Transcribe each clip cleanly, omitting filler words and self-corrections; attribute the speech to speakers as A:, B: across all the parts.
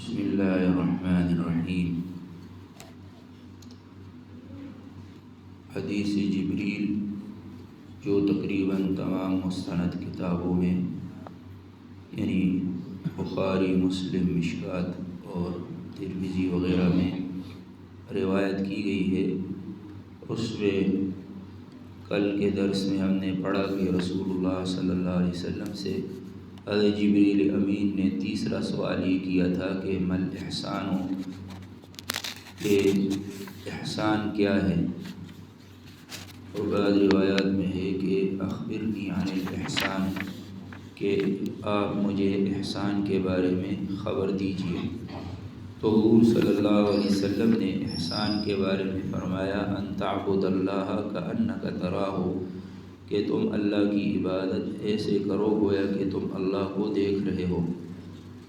A: بسم اللہ الرحمن الرحیم۔ حدیث جبریل جو تقریباً تمام مستند کتابوں میں یعنی بخاری، مسلم، مشکوٰۃ اور ترمذی وغیرہ میں روایت کی گئی ہے، اس میں کل کے درس میں ہم نے پڑھا کہ رسول اللہ صلی اللہ علیہ وسلم سے حضرت جبریل امین نے تیسرا سوال یہ کیا تھا کہ مل احسان کہ احسان کیا ہے، اور بعض روایات میں ہے کہ اخبرنی عن الاحسان کہ آپ مجھے احسان کے بارے میں خبر دیجیے۔ تو حضور صلی اللہ علیہ وسلم نے احسان کے بارے میں فرمایا ان تعبد اللہ کأنک تراہ، کہ تم اللہ کی عبادت ایسے کرو گویا کہ تم اللہ کو دیکھ رہے ہو۔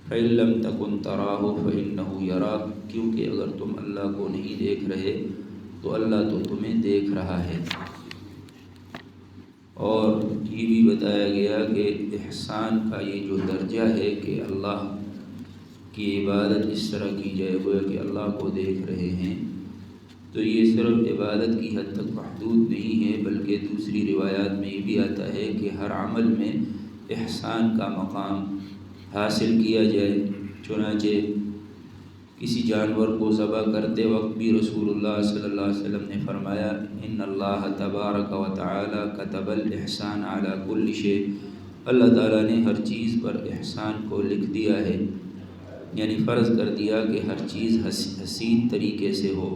A: فإن لم تکن تراہ فإنہ یراک، کیونکہ اگر تم اللہ کو نہیں دیکھ رہے تو اللہ تو تمہیں دیکھ رہا ہے۔ اور یہ بھی بتایا گیا کہ احسان کا یہ جو درجہ ہے کہ اللہ کی عبادت اس طرح کی جائے گویا کہ اللہ کو دیکھ رہے ہیں، تو یہ صرف عبادت کی حد تک محدود نہیں ہے، بلکہ دوسری روایات میں یہ بھی آتا ہے کہ ہر عمل میں احسان کا مقام حاصل کیا جائے۔ چنانچہ کسی جانور کو ذبح کرتے وقت بھی رسول اللہ صلی اللہ علیہ وسلم نے فرمایا ان اللہ تبارک و تعالی کتب الاحسان علی کل شیء، اللہ تعالیٰ نے ہر چیز پر احسان کو لکھ دیا ہے، یعنی فرض کر دیا کہ ہر چیز حسین طریقے سے ہو،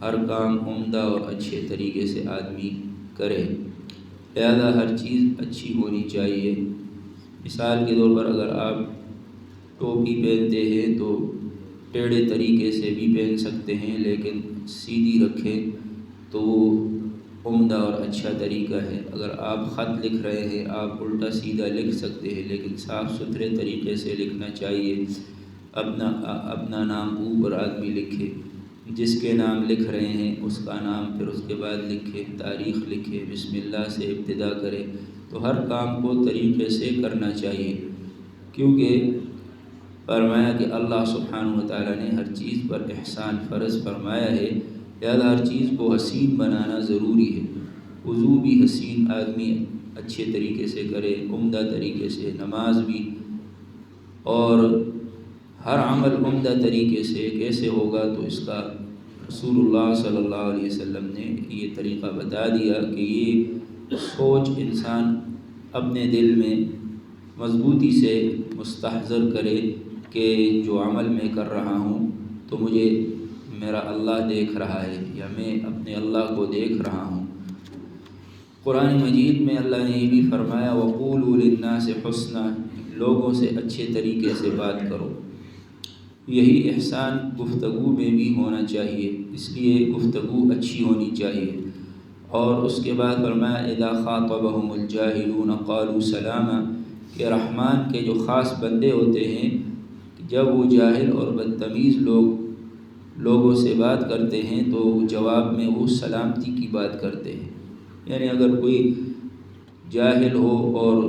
A: ہر کام عمدہ اور اچھے طریقے سے آدمی کرے، لہذا ہر چیز اچھی ہونی چاہیے۔ مثال کے طور پر اگر آپ ٹوپی پہنتے ہیں تو ٹیڑھے طریقے سے بھی پہن سکتے ہیں، لیکن سیدھی رکھیں تو وہ عمدہ اور اچھا طریقہ ہے۔ اگر آپ خط لکھ رہے ہیں آپ الٹا سیدھا لکھ سکتے ہیں، لیکن صاف ستھرے طریقے سے لکھنا چاہیے۔ اپنا نام اوپر آدمی لکھے، جس کے نام لکھ رہے ہیں اس کا نام پھر اس کے بعد لکھے، تاریخ لکھے، بسم اللہ سے ابتدا کرے، تو ہر کام کو طریقے سے کرنا چاہیے، کیونکہ فرمایا کہ اللہ سبحانہ و تعالیٰ نے ہر چیز پر احسان فرض فرمایا ہے، لہذا ہر چیز کو حسین بنانا ضروری ہے۔ وضو بھی حسین آدمی اچھے طریقے سے کرے، عمدہ طریقے سے، نماز بھی، اور ہر عمل عمدہ طریقے سے کیسے ہوگا تو اس کا رسول اللہ صلی اللہ علیہ وسلم نے یہ طریقہ بتا دیا کہ یہ سوچ انسان اپنے دل میں مضبوطی سے مستحضر کرے کہ جو عمل میں کر رہا ہوں تو مجھے میرا اللہ دیکھ رہا ہے یا میں اپنے اللہ کو دیکھ رہا ہوں۔ قرآن مجید میں اللہ نے یہ بھی فرمایا وَقُولُوا لِلنَّاسِ حُسْنًا، لوگوں سے اچھے طریقے سے بات کرو۔ یہی احسان گفتگو میں بھی ہونا چاہیے، اس لیے گفتگو اچھی ہونی چاہیے۔ اور اس کے بعد فرمایا اذا خاطبهم الجاہلون قالوا سلاما، کہ رحمان کے جو خاص بندے ہوتے ہیں جب وہ جاہل اور بدتمیز لوگوں سے بات کرتے ہیں تو جواب میں وہ سلامتی کی بات کرتے ہیں، یعنی اگر کوئی جاہل ہو اور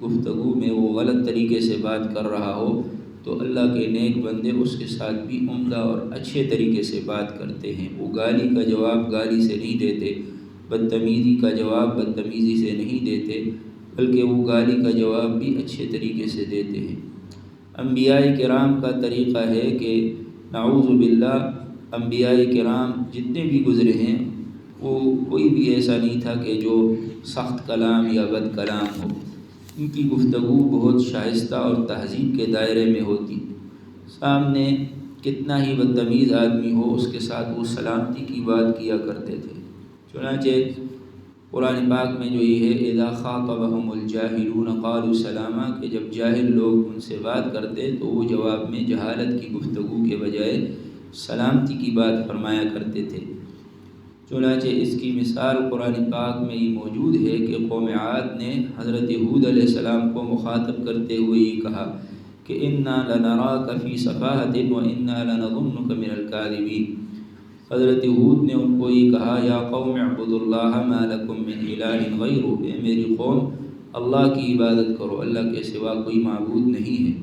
A: گفتگو میں وہ غلط طریقے سے بات کر رہا ہو تو اللہ کے نیک بندے اس کے ساتھ بھی عمدہ اور اچھے طریقے سے بات کرتے ہیں۔ وہ گالی کا جواب گالی سے نہیں دیتے، بدتمیزی کا جواب بدتمیزی سے نہیں دیتے، بلکہ وہ گالی کا جواب بھی اچھے طریقے سے دیتے ہیں۔ انبیاء کرام کا طریقہ ہے کہ نعوذ باللہ انبیاء کرام جتنے بھی گزرے ہیں وہ کوئی بھی ایسا نہیں تھا کہ جو سخت کلام یا بد کلام ہو، ان کی گفتگو بہت شائستہ اور تہذیب کے دائرے میں ہوتی، سامنے کتنا ہی بدتمیز آدمی ہو اس کے ساتھ وہ سلامتی کی بات کیا کرتے تھے۔ چنانچہ قرآن پاک میں جو یہ ہے اذا خاطبهم الجاہلون قالوا سلاما، کہ جب جاہل لوگ ان سے بات کرتے تو وہ جواب میں جہالت کی گفتگو کے بجائے سلامتی کی بات فرمایا کرتے تھے۔ چنانچہ اس کی مثال قرآن پاک میں یہ موجود ہے کہ قوم عاد نے حضرت ہود علیہ السلام کو مخاطب کرتے ہوئے یہ کہا کہ انا لنراک فی سفاہۃ وانا لنظنک من الکاذبین۔ حضرت ہود نے ان کو یہ کہا یا قوم اعبدوا اللہ ما لکم من الہ غیرہ، اے میری قوم اللہ کی عبادت کرو، اللہ کے سوا کوئی معبود نہیں ہے،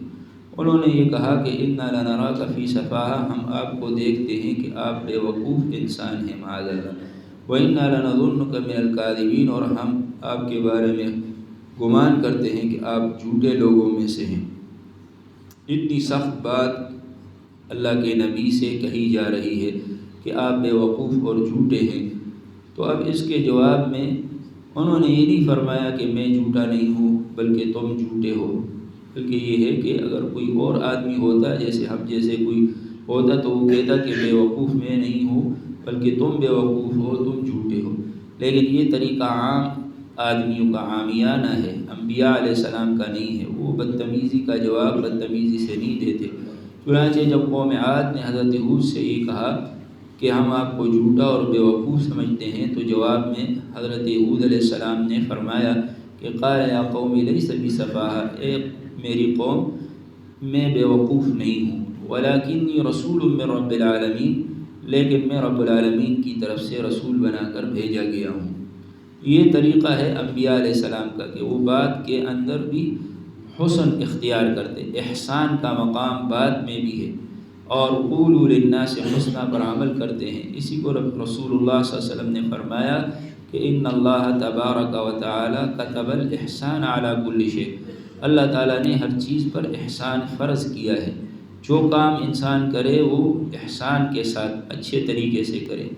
A: انہوں نے یہ کہا کہ انا لنراک فی سفاہہ، ہم آپ کو دیکھتے ہیں کہ آپ بے وقوف انسان ہیں معاذ اللہ، وَإِنَّا لَنَظُنُّكَ مِنَ الْكَاذِبِينَ، اور ہم آپ کے بارے میں گمان کرتے ہیں کہ آپ جھوٹے لوگوں میں سے ہیں۔ اتنی سخت بات اللہ کے نبی سے کہی جا رہی ہے کہ آپ بے وقوف اور جھوٹے ہیں، تو اب اس کے جواب میں انہوں نے یہ نہیں فرمایا کہ میں جھوٹا نہیں ہوں بلکہ تم جھوٹے ہو، بلکہ یہ ہے کہ اگر کوئی اور آدمی ہوتا جیسے ہم جیسے کوئی ہوتا تو وہ کہتا کہ بے وقوف میں نہیں ہوں بلکہ تم بے وقوف ہو، تم جھوٹے ہو، لیکن یہ طریقہ عام آدمیوں کا عامیانہ ہے، انبیاء علیہ السلام کا نہیں ہے۔ وہ بدتمیزی کا جواب بدتمیزی سے نہیں دیتے۔ چنانچہ جب قوم عاد نے حضرت ہود سے یہ کہا کہ ہم آپ کو جھوٹا اور بے وقوف سمجھتے ہیں، تو جواب میں حضرت ہود علیہ السلام نے فرمایا کہ قال یا قوم لیس بی سفاہہ، اے میری قوم میں بے وقوف نہیں ہوں، ولکنی رسول من رب العالمین، لیکن میں رب العالمین کی طرف سے رسول بنا کر بھیجا گیا ہوں۔ یہ طریقہ ہے انبیاء علیہ السلام کا کہ وہ بات کے اندر بھی حسن اختیار کرتے، احسان کا مقام بات میں بھی ہے، اور قولوا للناس حسنا پر عمل کرتے ہیں۔ اسی کو رسول اللہ صلی اللہ علیہ وسلم نے فرمایا کہ ان اللہ تبارک و تعالی کتب الاحسان علی کل شیء، اللہ تعالیٰ نے ہر چیز پر احسان فرض کیا ہے، جو کام انسان کرے وہ احسان کے ساتھ اچھے طریقے سے کرے۔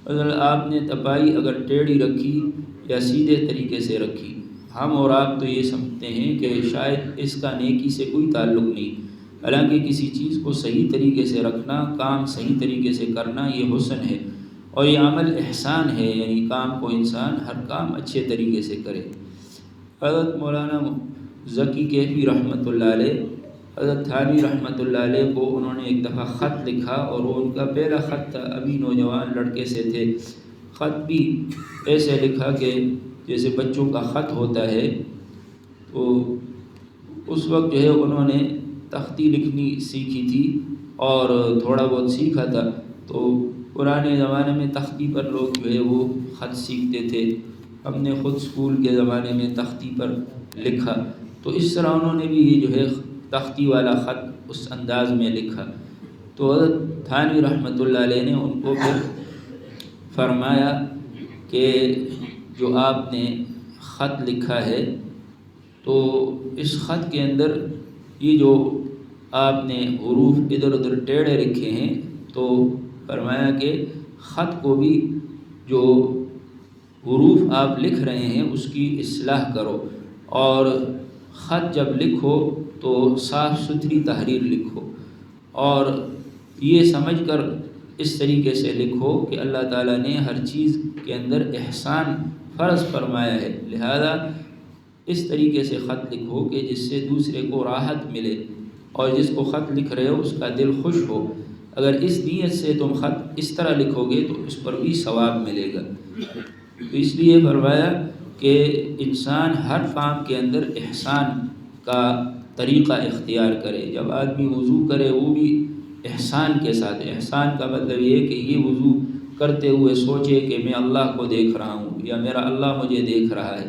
A: اگر آپ نے تپائی اگر ٹیڑھی رکھی یا سیدھے طریقے سے رکھی، ہم اور آپ تو یہ سمجھتے ہیں کہ شاید اس کا نیکی سے کوئی تعلق نہیں، حالانکہ کسی چیز کو صحیح طریقے سے رکھنا، کام صحیح طریقے سے کرنا یہ حسن ہے، اور یہ عمل احسان ہے، یعنی کام کو انسان ہر کام اچھے طریقے سے کرے۔ حضرت مولانا ذکی کیفی رحمۃ اللہ علیہ، حضرت تھانوی رحمۃ اللہ علیہ کو انہوں نے ایک دفعہ خط لکھا، اور وہ ان کا پہلا خط تھا، ابھی نوجوان لڑکے سے تھے۔ خط بھی ایسے لکھا کہ جیسے بچوں کا خط ہوتا ہے، تو اس وقت جو ہے انہوں نے تختی لکھنی سیکھی تھی اور تھوڑا بہت سیکھا تھا، تو پرانے زمانے میں تختی پر لوگ جو ہے وہ خط سیکھتے تھے، ہم نے خود اسکول کے زمانے میں تختی پر لکھا، تو اس طرح انہوں نے بھی یہ جو ہے تختی والا خط اس انداز میں لکھا۔ تو حضرت تھانوی رحمۃ اللہ علیہ نے ان کو پھر فرمایا کہ جو آپ نے خط لکھا ہے تو اس خط کے اندر یہ جو آپ نے حروف ادھر ادھر ٹیڑھے رکھے ہیں، تو فرمایا کہ خط کو بھی جو حروف آپ لکھ رہے ہیں اس کی اصلاح کرو، اور خط جب لکھو تو صاف ستھری تحریر لکھو، اور یہ سمجھ کر اس طریقے سے لکھو کہ اللہ تعالیٰ نے ہر چیز کے اندر احسان فرض فرمایا ہے، لہذا اس طریقے سے خط لکھو کہ جس سے دوسرے کو راحت ملے، اور جس کو خط لکھ رہے ہو اس کا دل خوش ہو۔ اگر اس نیت سے تم خط اس طرح لکھو گے تو اس پر بھی ثواب ملے گا۔ تو اس لیے فرمایا کہ انسان ہر کام کے اندر احسان کا طریقہ اختیار کرے۔ جب آدمی وضو کرے وہ بھی احسان کے ساتھ، احسان کا مطلب یہ ہے کہ یہ وضو کرتے ہوئے سوچے کہ میں اللہ کو دیکھ رہا ہوں یا میرا اللہ مجھے دیکھ رہا ہے،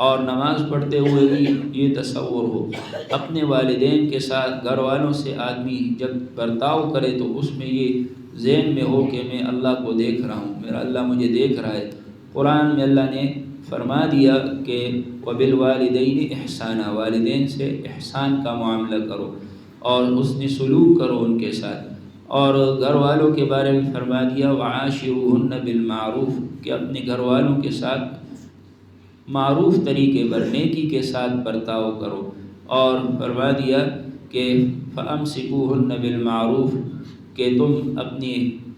A: اور نماز پڑھتے ہوئے بھی یہ تصور ہو۔ اپنے والدین کے ساتھ، گھر والوں سے آدمی جب برتاؤ کرے تو اس میں یہ ذہن میں ہو کہ میں اللہ کو دیکھ رہا ہوں، میرا اللہ مجھے دیکھ رہا ہے۔ قرآن میں اللہ نے فرما دیا کہ وَبِالْوَالِدَيْنِ إِحْسَانًا، والدین سے احسان کا معاملہ کرو اور حسن سلوک کرو ان کے ساتھ، اور گھر والوں کے بارے میں فرما دیا وَعَاشِرُوهُنَّ بِالْمَعْرُوفِ، کہ اپنے گھر والوں کے ساتھ معروف طریقے پر نیکی کے ساتھ برتاؤ کرو، اور فرما دیا کہ فَأَمْسِكُوهُنَّ بِالْمَعْرُوفِ، کہ تم اپنی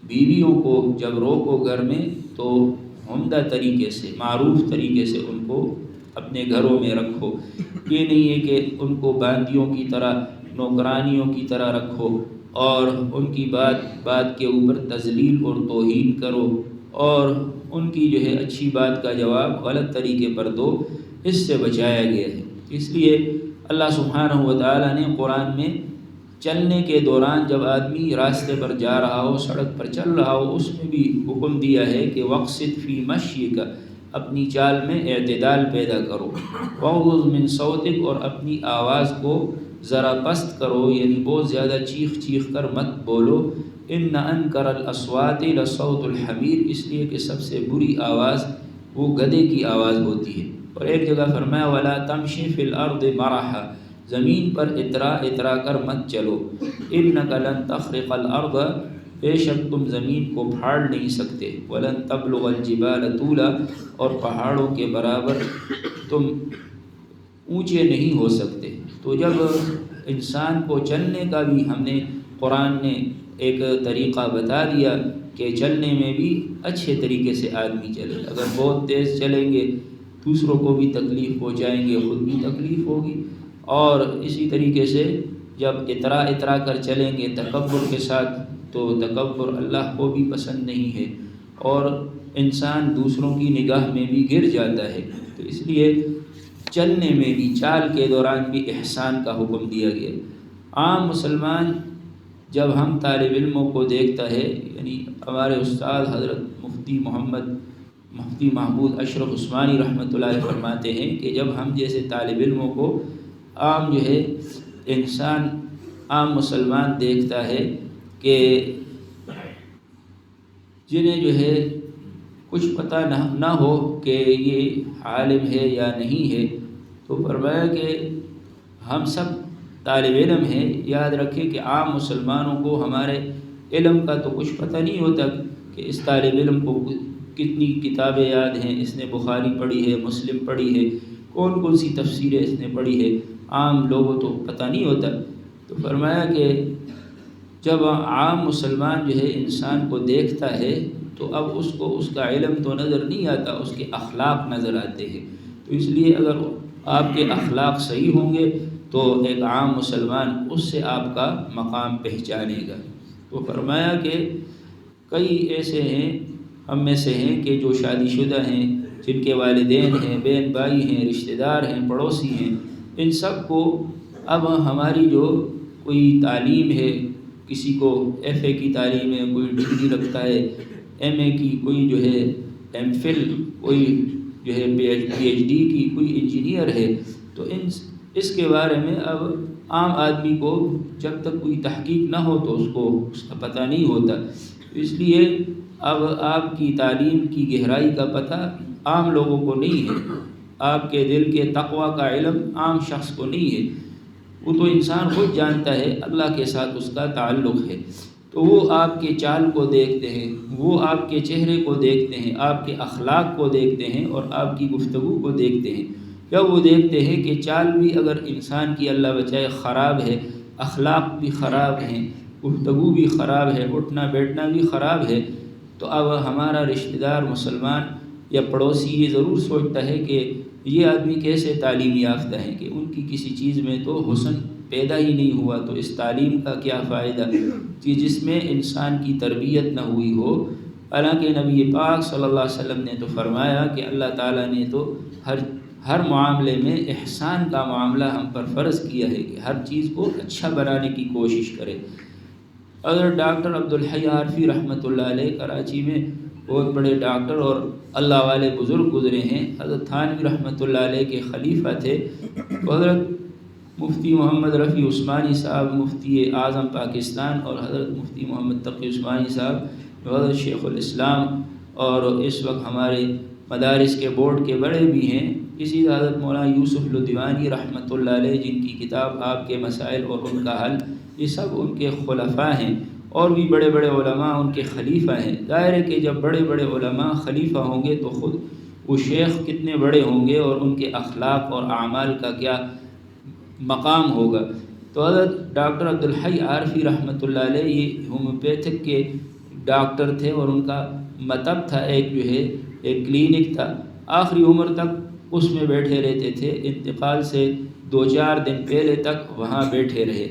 A: بیویوں کو جب روکو گھر میں تو عمدہ طریقے سے، معروف طریقے سے ان کو اپنے گھروں میں رکھو۔ یہ نہیں ہے کہ ان کو باندیوں کی طرح، نوکرانیوں کی طرح رکھو اور ان کی بات کے اوپر تذلیل اور توہین کرو، اور ان کی جو ہے اچھی بات کا جواب غلط طریقے پر دو، اس سے بچایا گیا ہے۔ اس لیے اللہ سبحانہ و تعالیٰ نے قرآن میں چلنے کے دوران جب آدمی راستے پر جا رہا ہو، سڑک پر چل رہا ہو، اس میں بھی حکم دیا ہے کہ وَقْصِدْ فِي مَشْيِكَ، اپنی چال میں اعتدال پیدا کرو، وَغْضُضْ مِن صَوْتِكَ، اور اپنی آواز کو ذرا پست کرو، یعنی بہت زیادہ چیخ چیخ کر مت بولو۔ ان انکر الاصوات لصوت الحمیر، اس لیے کہ سب سے بری آواز وہ گدھے کی آواز ہوتی ہے۔ اور ایک جگہ فرمایا ولا تمشی فی الارض مرحا، زمین پر اترا اترا کر مت چلو۔ انک لن تخرق الارض، بے شک تم زمین کو پھاڑ نہیں سکتے۔ ولن تبلغ الجبال طولا، اور پہاڑوں کے برابر تم اونچے نہیں ہو سکتے۔ تو جب انسان کو چلنے کا بھی ہم نے قرآن نے ایک طریقہ بتا دیا کہ چلنے میں بھی اچھے طریقے سے آدمی چلے۔ اگر بہت تیز چلیں گے دوسروں کو بھی تکلیف پہنچائیں گے، خود بھی تکلیف ہوگی۔ اور اسی طریقے سے جب اترا اترا کر چلیں گے تکبر کے ساتھ، تو تکبر اللہ کو بھی پسند نہیں ہے، اور انسان دوسروں کی نگاہ میں بھی گر جاتا ہے۔ تو اس لیے چلنے میں بھی، چال کے دوران بھی احسان کا حکم دیا گیا۔ عام مسلمان جب ہم طالب علموں کو دیکھتا ہے، یعنی ہمارے استاد حضرت مفتی محمود اشرف عثمانی رحمۃ اللہ علیہ فرماتے ہیں کہ جب ہم جیسے طالب علموں کو عام انسان عام مسلمان دیکھتا ہے کہ جنہیں کچھ پتہ نہ ہو کہ یہ عالم ہے یا نہیں ہے، تو فرمایا کہ ہم سب طالب علم ہیں۔ یاد رکھیں کہ عام مسلمانوں کو ہمارے علم کا تو کچھ پتہ نہیں ہوتا کہ اس طالب علم کو کتنی کتابیں یاد ہیں، اس نے بخاری پڑھی ہے، مسلم پڑھی ہے، کون کون سی تفسیریں اس نے پڑھی ہے، عام لوگوں تو پتہ نہیں ہوتا۔ تو فرمایا کہ جب عام مسلمان انسان کو دیکھتا ہے تو اب اس کو اس کا علم تو نظر نہیں آتا، اس کے اخلاق نظر آتے ہیں۔ تو اس لیے اگر آپ کے اخلاق صحیح ہوں گے تو ایک عام مسلمان اس سے آپ کا مقام پہچانے گا۔ تو فرمایا کہ کئی ایسے ہیں ہم میں سے ہیں کہ جو شادی شدہ ہیں، جن کے والدین ہیں، بہن بھائی ہیں، رشتہ دار ہیں، پڑوسی ہیں، ان سب کو اب ہماری جو کوئی تعلیم ہے، کسی کو ایف اے کی تعلیم ہے، کوئی ڈگری رکھتا ہے ایم اے کی، کوئی ایم فل، کوئی پی ایچ ڈی کی، کوئی انجینئر ہے، تو اس کے بارے میں اب عام آدمی کو جب تک کوئی تحقیق نہ ہو تو اس کا پتہ نہیں ہوتا۔ اس لیے اب آپ کی تعلیم کی گہرائی کا پتہ عام لوگوں کو نہیں ہے، آپ کے دل کے تقوی کا علم عام شخص کو نہیں ہے۔ وہ تو انسان خود جانتا ہے اللہ کے ساتھ اس کا تعلق ہے، تو وہ آپ کے چال کو دیکھتے ہیں، وہ آپ کے چہرے کو دیکھتے ہیں، آپ کے اخلاق کو دیکھتے ہیں، اور آپ کی گفتگو کو دیکھتے ہیں۔ جب وہ دیکھتے ہیں کہ چال بھی اگر انسان کی اللہ بچائے خراب ہے، اخلاق بھی خراب ہیں، گفتگو بھی خراب ہے، اٹھنا بیٹھنا بھی خراب ہے، تو اب ہمارا رشتہ دار مسلمان یا پڑوسی یہ ضرور سوچتا ہے کہ یہ آدمی کیسے تعلیم یافتہ ہیں کہ ان کی کسی چیز میں تو حسن پیدا ہی نہیں ہوا، تو اس تعلیم کا کیا فائدہ کہ جس میں انسان کی تربیت نہ ہوئی ہو۔ حالانکہ نبی پاک صلی اللہ علیہ وسلم نے تو فرمایا کہ اللہ تعالیٰ نے تو ہر معاملے میں احسان کا معاملہ ہم پر فرض کیا ہے کہ ہر چیز کو اچھا بنانے کی کوشش کرے۔ اگر ڈاکٹر عبدالحی عارفی رحمۃ اللہ علیہ کراچی میں بہت بڑے ڈاکٹر اور اللہ والے بزرگ گزرے ہیں، حضرت تھانوی رحمۃ اللہ علیہ کے خلیفہ تھے، حضرت مفتی محمد رفیع عثمانی صاحب مفتی اعظم پاکستان، اور حضرت مفتی محمد تقی عثمانی صاحب جو حضرت شیخ الاسلام اور اس وقت ہمارے مدارس کے بورڈ کے بڑے بھی ہیں، اسی حضرت مولانا یوسف لدھیوانی رحمۃ اللہ علیہ جن کی کتاب آپ کے مسائل اور ان کا حل، یہ سب ان کے خلفاء ہیں، اور بھی بڑے بڑے علماء ان کے خلیفہ ہیں۔ ظاہر ہے کہ جب بڑے بڑے علماء خلیفہ ہوں گے تو خود وہ شیخ کتنے بڑے ہوں گے اور ان کے اخلاق اور اعمال کا کیا مقام ہوگا۔ تو حضرت ڈاکٹر عبدالحی عارفی رحمۃ اللہ علیہ یہ ہومیوپیتھک کے ڈاکٹر تھے، اور ان کا مطب تھا ایک کلینک تھا، آخری عمر تک اس میں بیٹھے رہتے تھے، انتقال سے 2-4 دن پہلے تک وہاں بیٹھے رہے۔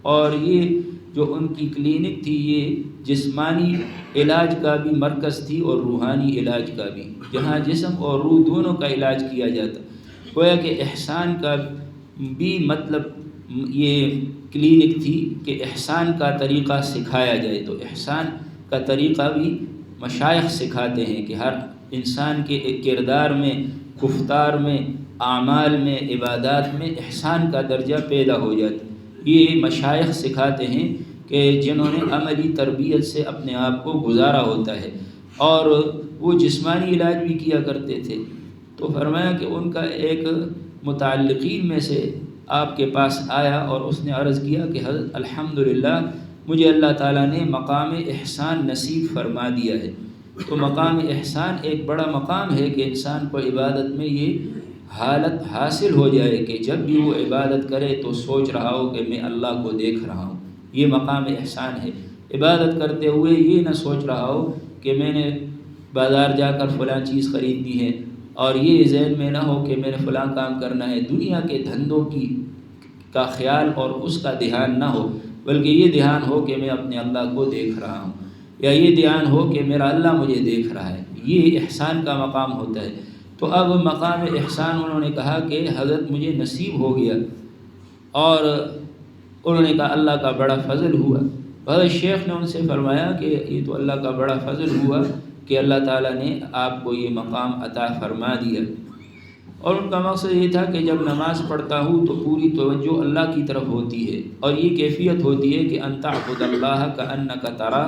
A: اور یہ جو ان کی کلینک تھی یہ جسمانی علاج کا بھی مرکز تھی اور روحانی علاج کا بھی، جہاں جسم اور روح دونوں کا علاج کیا جاتا۔ گویا کہ احسان کا بھی مطلب یہ کلینک تھی کہ احسان کا طریقہ سکھایا جائے۔ تو احسان کا طریقہ بھی مشائخ سکھاتے ہیں کہ ہر انسان کے کردار میں، گفتار میں، اعمال میں، عبادات میں احسان کا درجہ پیدا ہو جاتا ہے۔ یہ مشائخ سکھاتے ہیں کہ جنہوں نے عملی تربیت سے اپنے آپ کو گزارا ہوتا ہے اور وہ جسمانی علاج بھی کیا کرتے تھے۔ تو فرمایا کہ ان کا ایک متعلقین میں سے آپ کے پاس آیا اور اس نے عرض کیا کہ حضرت الحمدللہ مجھے اللہ تعالیٰ نے مقام احسان نصیب فرما دیا ہے۔ تو مقام احسان ایک بڑا مقام ہے کہ انسان کو عبادت میں یہ حالت حاصل ہو جائے کہ جب بھی وہ عبادت کرے تو سوچ رہا ہو کہ میں اللہ کو دیکھ رہا ہوں۔ یہ مقام احسان ہے۔ عبادت کرتے ہوئے یہ نہ سوچ رہا ہو کہ میں نے بازار جا کر فلاں چیز خریدنی ہے، اور یہ ذہن میں نہ ہو کہ میں نے فلاں کام کرنا ہے، دنیا کے دھندوں کا خیال اور اس کا دھیان نہ ہو، بلکہ یہ دھیان ہو کہ میں اپنے اللہ کو دیکھ رہا ہوں، یا یہ دھیان ہو کہ میرا اللہ مجھے دیکھ رہا ہے۔ یہ احسان کا مقام ہوتا ہے۔ تو اب مقام احسان انہوں نے کہا کہ حضرت مجھے نصیب ہو گیا، اور انہوں نے کہا اللہ کا بڑا فضل ہوا۔ حضرت شیخ نے ان سے فرمایا کہ یہ تو اللہ کا بڑا فضل ہوا کہ اللہ تعالیٰ نے آپ کو یہ مقام عطا فرما دیا۔ اور ان کا مقصد یہ تھا کہ جب نماز پڑھتا ہوں تو پوری توجہ اللہ کی طرف ہوتی ہے، اور یہ کیفیت ہوتی ہے کہ ان تعبد اللہ کأنک ترا،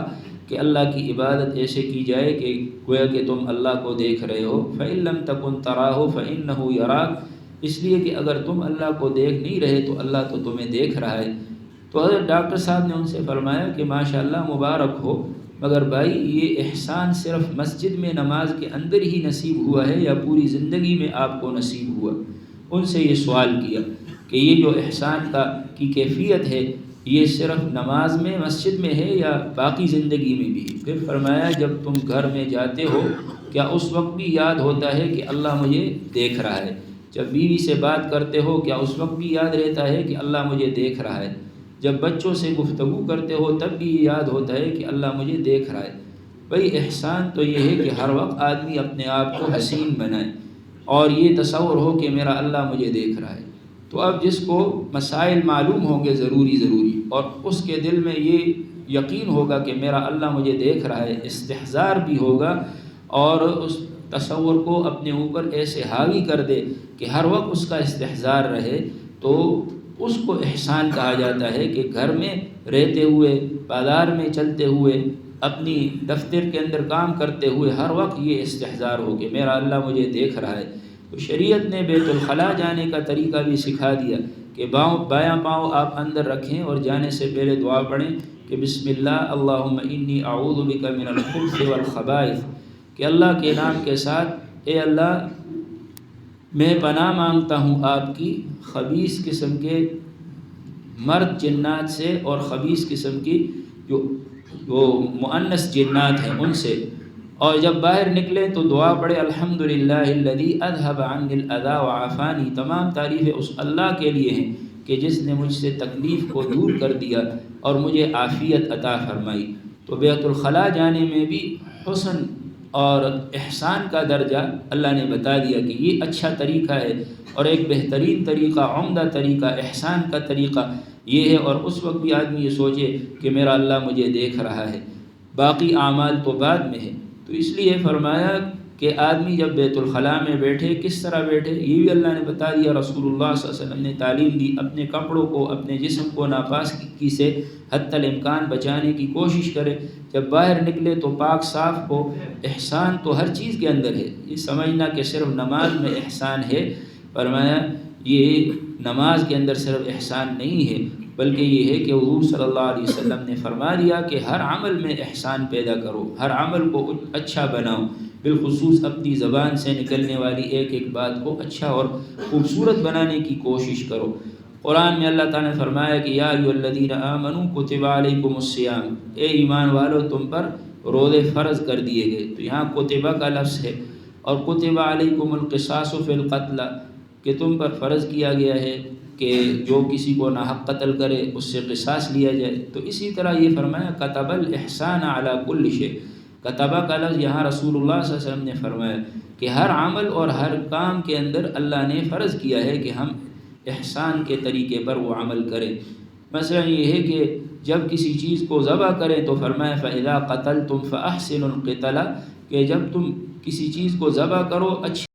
A: کہ اللہ کی عبادت ایسے کی جائے کہ گویا کہ تم اللہ کو دیکھ رہے ہو۔ فإن لم تکن تراہ فإنہ یراک، اس لیے کہ اگر تم اللہ کو دیکھ نہیں رہے تو اللہ تو تمہیں دیکھ رہا ہے۔ تو حضرت ڈاکٹر صاحب نے ان سے فرمایا کہ ماشاءاللہ مبارک ہو، مگر بھائی یہ احسان صرف مسجد میں نماز کے اندر ہی نصیب ہوا ہے یا پوری زندگی میں آپ کو نصیب ہوا؟ ان سے یہ سوال کیا کہ یہ جو احسان کی کیفیت ہے یہ صرف نماز میں مسجد میں ہے یا باقی زندگی میں بھی؟ پھر فرمایا جب تم گھر میں جاتے ہو کیا اس وقت بھی یاد ہوتا ہے کہ اللہ مجھے دیکھ رہا ہے؟ جب بیوی سے بات کرتے ہو کیا اس وقت بھی یاد رہتا ہے کہ اللہ مجھے دیکھ رہا ہے؟ جب بچوں سے گفتگو کرتے ہو تب بھی یہ یاد ہوتا ہے کہ اللہ مجھے دیکھ رہا ہے؟ بھئی احسان تو یہ ہے کہ ہر وقت آدمی اپنے آپ کو حسین بنائے اور یہ تصور ہو کہ میرا اللہ مجھے دیکھ رہا ہے۔ تو اب جس کو مسائل معلوم ہوں گے ضروری اور اس کے دل میں یہ یقین ہوگا کہ میرا اللہ مجھے دیکھ رہا ہے، استحضار بھی ہوگا، اور اس تصور کو اپنے اوپر ایسے حاوی کر دے کہ ہر وقت اس کا استحضار رہے، تو اس کو احسان کہا جاتا ہے کہ گھر میں رہتے ہوئے، بازار میں چلتے ہوئے، اپنی دفتر کے اندر کام کرتے ہوئے ہر وقت یہ استحضار ہو کہ میرا اللہ مجھے دیکھ رہا ہے۔ تو شریعت نے بیت الخلاء جانے کا طریقہ بھی سکھا دیا کہ بایاں پاؤں آپ اندر رکھیں اور جانے سے پہلے دعا پڑھیں کہ بسم اللہ اللہم انی اعوذ بک من الخبث والخبائث، کہ اللہ کے نام کے ساتھ اے اللہ میں پناہ مانگتا ہوں آپ کی خبیث قسم کے مرد جنات سے اور خبیث قسم کی جو مؤنث جنات ہیں ان سے۔ اور جب باہر نکلے تو دعا پڑھے الحمدللہ الذی اذھب عنی الاذی وعافانی، تمام تعریفیں اس اللہ کے لیے ہیں کہ جس نے مجھ سے تکلیف کو دور کر دیا اور مجھے عافیت عطا فرمائی۔ تو بیت الخلاء جانے میں بھی حسن اور احسان کا درجہ اللہ نے بتا دیا کہ یہ اچھا طریقہ ہے، اور ایک بہترین طریقہ، عمدہ طریقہ، احسان کا طریقہ یہ ہے، اور اس وقت بھی آدمی یہ سوچے کہ میرا اللہ مجھے دیکھ رہا ہے، باقی اعمال تو بعد میں ہے۔ تو اس لیے فرمایا کہ آدمی جب بیت الخلاء میں بیٹھے کس طرح بیٹھے یہ بھی اللہ نے بتا دیا، رسول اللہ صلی اللہ علیہ وسلم نے تعلیم دی، اپنے کپڑوں کو، اپنے جسم کو ناپاکی سے حتی الامکان بچانے کی کوشش کرے، جب باہر نکلے تو پاک صاف ہو۔ احسان تو ہر چیز کے اندر ہے، یہ سمجھنا کہ صرف نماز میں احسان ہے، فرمایا یہ نماز کے اندر صرف احسان نہیں ہے، بلکہ یہ ہے کہ حضور صلی اللہ علیہ وسلم نے فرما دیا کہ ہر عمل میں احسان پیدا کرو، ہر عمل کو اچھا بناؤ، بالخصوص اپنی زبان سے نکلنے والی ایک ایک بات کو اچھا اور خوبصورت بنانے کی کوشش کرو۔ قرآن میں اللہ تعالیٰ نے فرمایا کہ یا ایھا الذین آمنوا کتب علیکم الصیام، اے ایمان والو تم پر روزے فرض کر دیے گئے۔ تو یہاں کتبہ کا لفظ ہے، اور کتب علیکم القصاص فی القتل، کہ تم پر فرض کیا گیا ہے کہ جو کسی کو ناحق قتل کرے اس سے قصاص لیا جائے۔ تو اسی طرح یہ فرمایا کتب الاحسان علی کل شیء، کتبہ کا لفظ یہاں رسول اللہ صلی اللہ علیہ وسلم نے فرمایا کہ ہر عمل اور ہر کام کے اندر اللہ نے فرض کیا ہے کہ ہم احسان کے طریقے پر وہ عمل کریں۔ مثلا یہ ہے کہ جب کسی چیز کو ذبح کریں تو فرمایا فَإِذَا قَتَلْتُمْ فَأَحْسِنُوا الْقِتْلَ، کہ جب تم کسی چیز کو ذبح کرو اچھی